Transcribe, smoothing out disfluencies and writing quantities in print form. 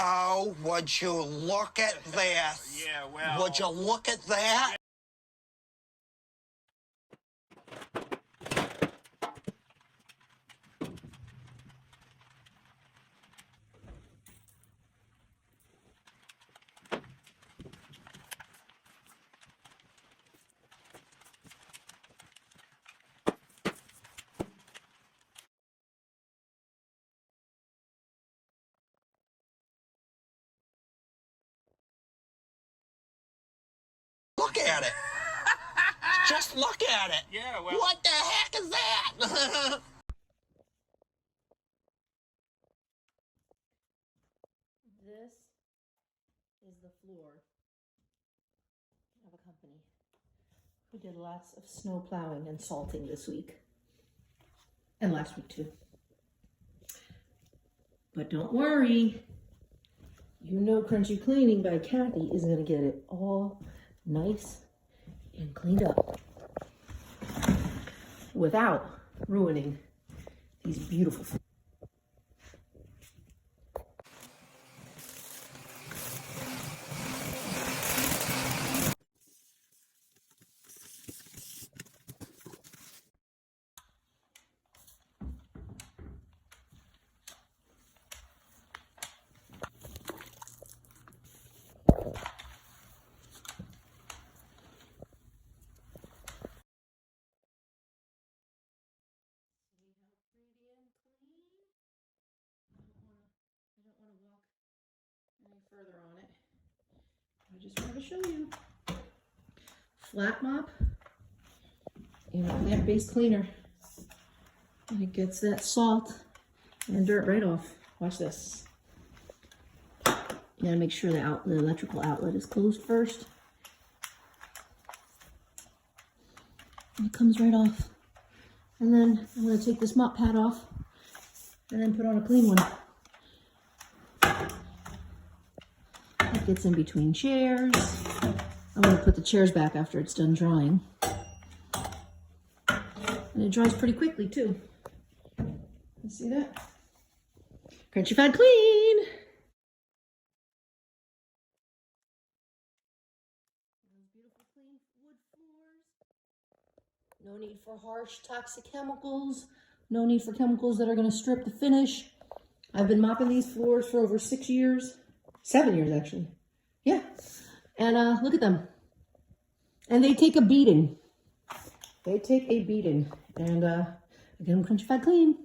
Oh, would you look at this? Yeah, well... Would you look at that? Look at it. Just look at it. Yeah, well... What the heck is that? This is the floor of a company who did lots of snow plowing and salting this week. And last week too. But don't worry. You know Crunchy Cleaning by Kathy is going to get it all nice and cleaned up without ruining these beautiful floors. Further on it. I just wanted to show you. Flat mop and a plant-based cleaner. And it gets that salt and dirt right off. Watch this. You gotta make sure the electrical outlet is closed first. And it comes right off. And then I'm gonna take this mop pad off and then put on a clean one. It gets in between chairs. I'm going to put the chairs back after it's done drying. And it dries pretty quickly too. You see that? Crunchy Fat Clean! Those beautiful clean wood floors. No need for harsh toxic chemicals. No need for chemicals that are going to strip the finish. I've been mopping these floors for over 6 years. 7 years, actually. Yeah. And look at them. And they take a beating. They take a beating. And I get them Crunchy Fat Clean.